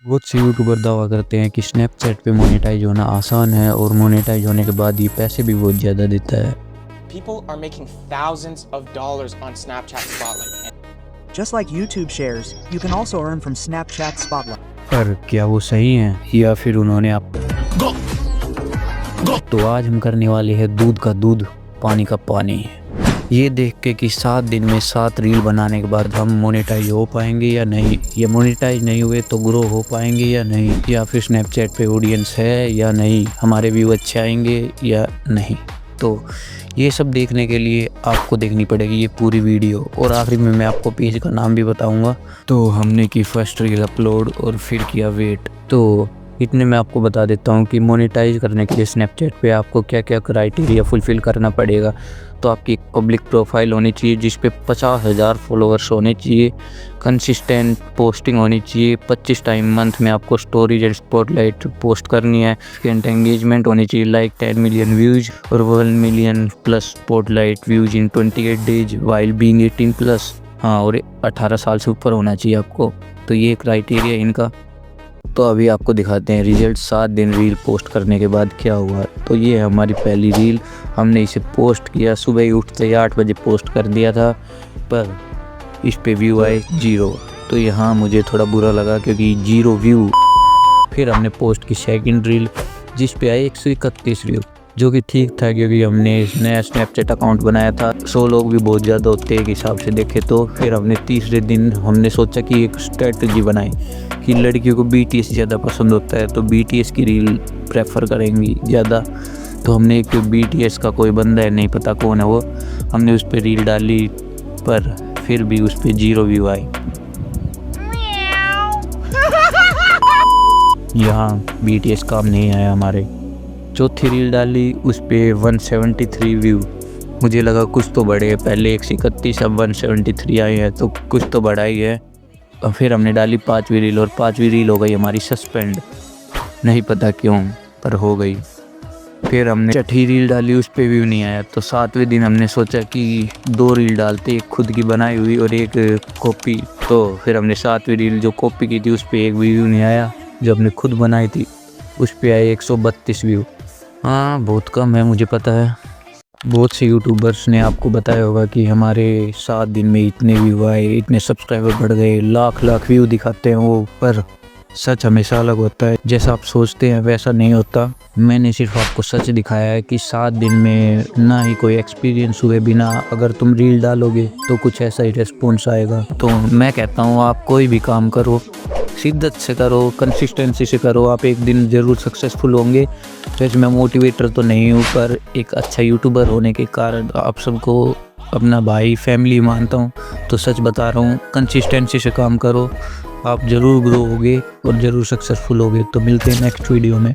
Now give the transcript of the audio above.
बहुत से यूट्यूबर दावा करते हैं कि स्नैपचैट पे मोनेटाइज होना आसान है और मोनेटाइज होने के बाद ये पैसे भी बहुत ज़्यादा देता है। People are making thousands of dollars on Snapchat Spotlight. Just like YouTube shares, you can also earn from Snapchat Spotlight. पर क्या वो सही है या फिर उन्होंने आप तो आज हम करने वाले हैं दूध का दूध पानी का पानी। ये देख के कि 7 दिन में 7 रील बनाने के बाद हम मोनेटाइज हो पाएंगे या नहीं, या मोनेटाइज नहीं हुए तो ग्रो हो पाएंगे या नहीं, या फिर स्नैपचैट पे ऑडियंस है या नहीं, हमारे व्यू अच्छे आएंगे या नहीं। तो ये सब देखने के लिए आपको देखनी पड़ेगी ये पूरी वीडियो, और आखिरी में मैं आपको पेज का नाम भी बताऊंगा। तो हमने की फर्स्ट रील अपलोड और फिर किया वेट। तो इतने मैं आपको बता देता हूँ कि मोनेटाइज करने के लिए स्नैपचैट पे आपको क्या क्या क्राइटेरिया फुलफ़िल करना पड़ेगा। तो आपकी एक पब्लिक प्रोफाइल होनी चाहिए जिस पे 50,000 फॉलोअर्स होने चाहिए, कंसिस्टेंट पोस्टिंग होनी चाहिए, 25 टाइम मंथ में आपको स्टोरीज एंड स्पॉटलाइट पोस्ट करनी है, एंगेजमेंट होनी चाहिए लाइक 10 मिलियन व्यूज़ और 1 million plus spotlight views in 28 days while being 18+। हाँ, और 18 साल से ऊपर होना चाहिए आपको। तो ये क्राइटेरिया इनका। तो अभी आपको दिखाते हैं रिजल्ट 7 दिन रील पोस्ट करने के बाद क्या हुआ। तो ये है हमारी पहली रील। हमने इसे पोस्ट किया, सुबह ही उठते ही 8 बजे पोस्ट कर दिया था, पर इस पे व्यू आए 0। तो यहाँ मुझे थोड़ा बुरा लगा क्योंकि 0 व्यू। फिर हमने पोस्ट की सेकंड रील जिस पे आए 131 व्यू, जो कि ठीक था क्योंकि हमने नया स्नैपचैट अकाउंट बनाया था। 100 लोग भी बहुत ज़्यादा होते हैं एक हिसाब से देखे तो। फिर हमने तीसरे दिन हमने सोचा कि एक स्ट्रेटजी बनाई कि लड़कियों को BTS ज़्यादा पसंद होता है, तो BTS की रील प्रेफर करेंगी ज़्यादा। तो हमने एक BTS का कोई बंदा है, नहीं पता कौन है वो, हमने उस पर रील डाली, पर फिर भी उस पर 0 व्यू आए। यहाँ BTS काम नहीं आया हमारे। चौथी रील डाली, उस पर 173 व्यू। मुझे लगा कुछ तो बढ़े, पहले 131 अब 173 आए हैं, तो कुछ तो बढ़ा ही है। और फिर हमने डाली 5वीं रील, और 5वीं रील हो गई हमारी सस्पेंड, नहीं पता क्यों, पर हो गई। फिर हमने 6ठी रील डाली, उस पर व्यू नहीं आया। तो 7वें दिन हमने सोचा कि 2 रील डालते, एक खुद की बनाई हुई और एक कॉपी। तो फिर हमने 7वीं रील जो कॉपी की थी उस पर एक व्यू नहीं आया, जो हमने खुद बनाई थी उस पर आए 132 व्यू। हाँ, बहुत कम है, मुझे पता है। बहुत से यूट्यूबर्स ने आपको बताया होगा कि हमारे 7 दिन में इतने व्यू आए, इतने सब्सक्राइबर बढ़ गए, लाख व्यू दिखाते हैं वो, पर सच हमेशा अलग होता है। जैसा आप सोचते हैं वैसा नहीं होता। मैंने सिर्फ आपको सच दिखाया है कि 7 दिन में ना ही कोई एक्सपीरियंस हुए बिना अगर तुम रील डालोगे तो कुछ ऐसा ही रिस्पॉन्स आएगा। तो मैं कहता हूँ आप कोई भी काम करो, शिद्दत से करो, कंसिस्टेंसी से करो, आप एक दिन ज़रूर सक्सेसफुल होंगे। वैसे मैं मोटिवेटर तो नहीं हूँ, पर एक अच्छा यूट्यूबर होने के कारण आप सबको अपना भाई फैमिली मानता हूँ। तो सच बता रहा हूँ, कंसिस्टेंसी से काम करो, आप ज़रूर ग्रो होगे और ज़रूर सक्सेसफुल होगे। तो मिलते हैं नेक्स्ट वीडियो में।